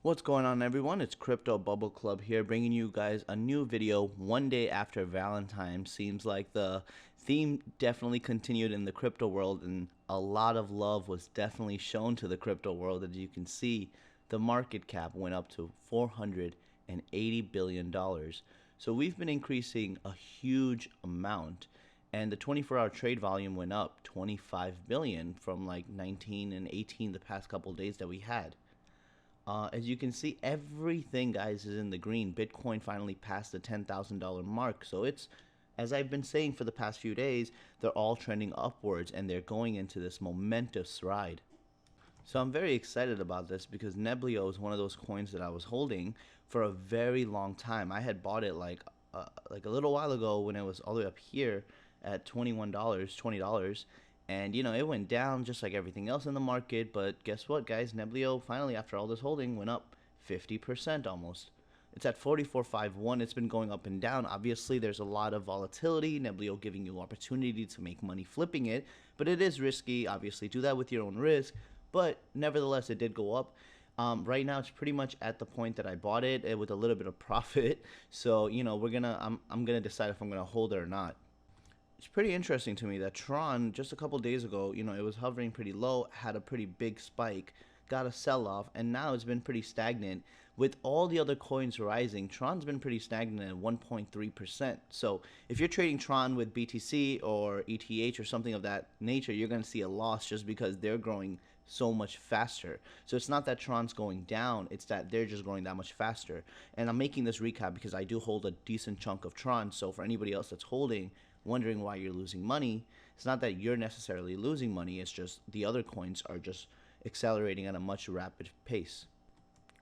What's going on, everyone? It's Crypto Bubble Club here, bringing you guys a new video one day after Valentine's. Seems like the theme definitely continued in the crypto world, and a lot of love was definitely shown to the crypto world. As you can see, the market cap went up to $480 billion. So we've been increasing a huge amount, and the 24-hour trade volume went up 25 billion from like 19 and 18 the past couple days that we had. As you can see, everything, guys, is in the green. Bitcoin finally passed the $10,000 mark. So it's, as I've been saying for the past few days, they're all trending upwards and they're going into this momentous ride. So I'm very excited about this because Neblio is one of those coins that I was holding for a very long time. I had bought it like a little while ago when it was all the way up here at $21, $20. And, it went down just like everything else in the market. But guess what, guys? Neblio finally, after all this holding, went up 50% almost. It's at 44.51. It's been going up and down. Obviously, there's a lot of volatility. Neblio giving you opportunity to make money flipping it. But it is risky. Obviously, do that with your own risk. But nevertheless, it did go up. Right now, it's pretty much at the point that I bought it with a little bit of profit. So, I'm gonna decide if I'm gonna hold it or not. It's pretty interesting to me that Tron, just a couple days ago, it was hovering pretty low, had a pretty big spike, got a sell-off, and now it's been pretty stagnant. With all the other coins rising, Tron's been pretty stagnant at 1.3%. So if you're trading Tron with BTC or ETH or something of that nature, you're going to see a loss just because they're growing so much faster. So it's not that Tron's going down, it's that they're just growing that much faster. And I'm making this recap because I do hold a decent chunk of Tron. So for anybody else that's holding, wondering why you're losing money, it's not that you're necessarily losing money, it's just the other coins are just accelerating at a much rapid pace.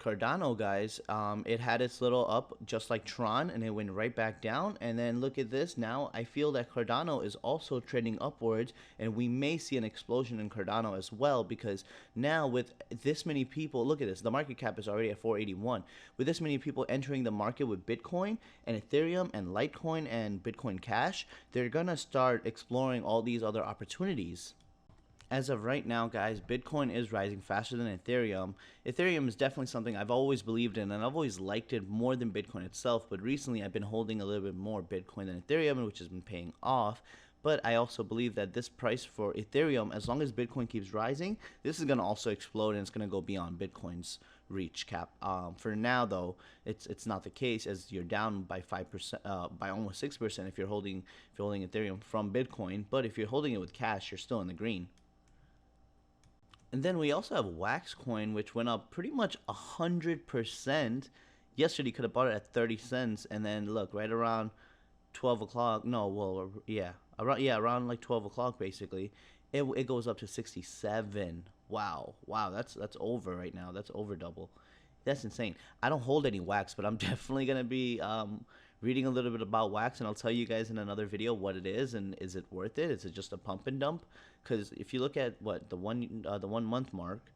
Cardano, guys, it had its little up just like Tron, and it went right back down. And then look at this. Now I feel that Cardano is also trending upwards, and we may see an explosion in Cardano as well, because now with this many people, look at this, the market cap is already at 481. With this many people entering the market with Bitcoin and Ethereum and Litecoin and Bitcoin Cash, they're gonna start exploring all these other opportunities. As of right now, guys, Bitcoin is rising faster than Ethereum. Ethereum is definitely something I've always believed in, and I've always liked it more than Bitcoin itself. But recently, I've been holding a little bit more Bitcoin than Ethereum, which has been paying off. But I also believe that this price for Ethereum, as long as Bitcoin keeps rising, this is going to also explode, and it's going to go beyond Bitcoin's reach cap. For now, though, it's not the case, as you're down by 5%, by almost 6% if you're holding Ethereum from Bitcoin. But if you're holding it with cash, you're still in the green. And then we also have Wax Coin, which went up pretty much 100%. Yesterday, you could have bought it at 30 cents, and then look, right around 12 o'clock. No, well, around like 12 o'clock, basically, it goes up to 67. Wow, that's over right now. That's over double. That's insane. I don't hold any Wax, but I'm definitely gonna be reading a little bit about Wax, and I'll tell you guys in another video what it is and is it worth it? Is it just a pump and dump? Because if you look at what the 1 month mark,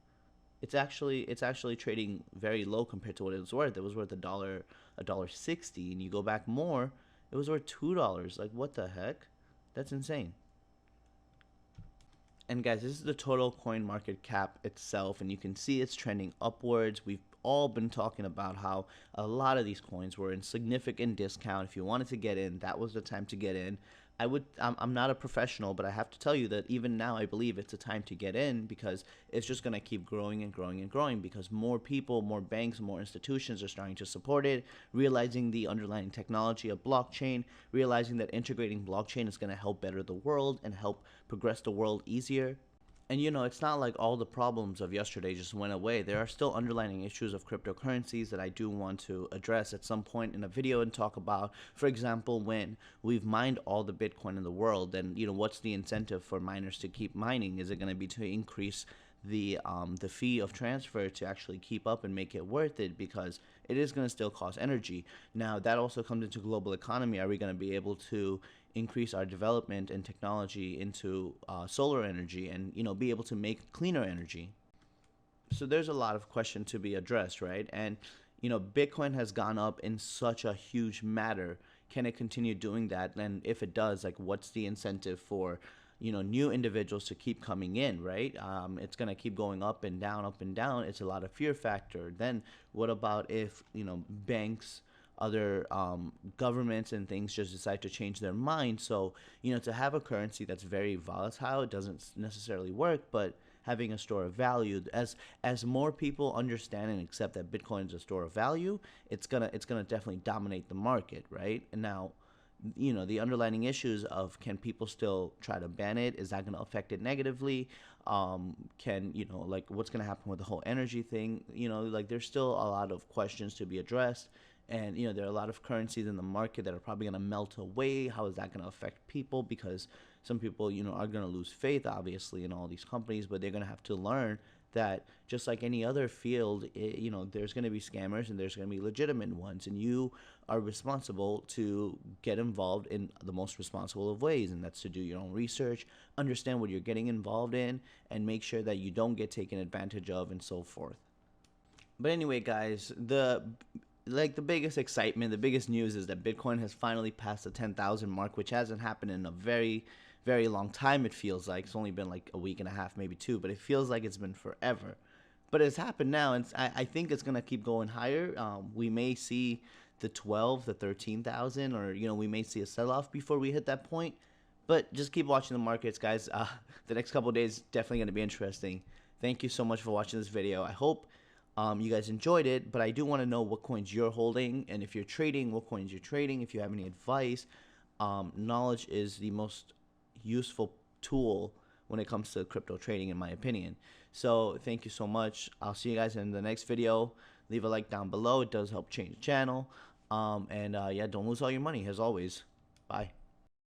it's actually trading very low compared to what it was worth. It was worth $1.60, and you go back more, it was worth $2. Like, what the heck? That's insane. And guys, this is the total coin market cap itself, and you can see it's trending upwards. We've all been talking about how a lot of these coins were in significant discount. If you wanted to get in, that was the time to get in. I'm not a professional, but I have to tell you that even now I believe it's a time to get in, because it's just going to keep growing and growing and growing, because more people, more banks, more institutions are starting to support it, realizing the underlying technology of blockchain, realizing that integrating blockchain is going to help better the world and help progress the world easier. And it's not like all the problems of yesterday just went away. There are still underlying issues of cryptocurrencies that I do want to address at some point in a video and talk about. For example, when we've mined all the Bitcoin in the world, then what's the incentive for miners to keep mining? Is it going to be to increase the fee of transfer to actually keep up and make it worth it, because it is going to still cost energy. Now that also comes into global economy. Are we going to be able to increase our development and technology into solar energy and be able to make cleaner energy? So there's a lot of questions to be addressed, right? And Bitcoin has gone up in such a huge matter. Can it continue doing that? And if it does, like, what's the incentive for new individuals to keep coming in, right? It's going to keep going up and down, up and down. It's a lot of fear factor. Then what about if, banks, other governments and things just decide to change their mind? So, to have a currency that's very volatile, it doesn't necessarily work, but having a store of value, as more people understand and accept that Bitcoin is a store of value, it's gonna definitely dominate the market, right? And now, the underlying issues of, can people still try to ban it? Is that going to affect it negatively? Can, like, what's going to happen with the whole energy thing? Like, there's still a lot of questions to be addressed. And, there are a lot of currencies in the market that are probably going to melt away. How is that going to affect people? Because some people, are going to lose faith, obviously, in all these companies, but they're going to have to learn that, just like any other field, there's going to be scammers and there's going to be legitimate ones, and you are responsible to get involved in the most responsible of ways, and that's to do your own research, understand what you're getting involved in, and make sure that you don't get taken advantage of, and so forth. But anyway, guys, the biggest excitement, the biggest news is that Bitcoin has finally passed the 10,000 mark, which hasn't happened in a very, very long time. It feels like it's only been like a week and a half, maybe two, but it feels like it's been forever. But it's happened now, and I think it's gonna keep going higher. We may see the 12, the 13,000, or we may see a sell-off before we hit that point. But just keep watching the markets, guys. The next couple of days definitely gonna be interesting. Thank you so much for watching this video. I hope you guys enjoyed it, but I do want to know what coins you're holding, and if you're trading, what coins you're trading. If you have any advice, knowledge is the most useful tool when it comes to crypto trading, in my opinion. So thank you so much. I'll see you guys in the next video. Leave a like down below. It does help change the channel. Yeah, don't lose all your money, as always. Bye.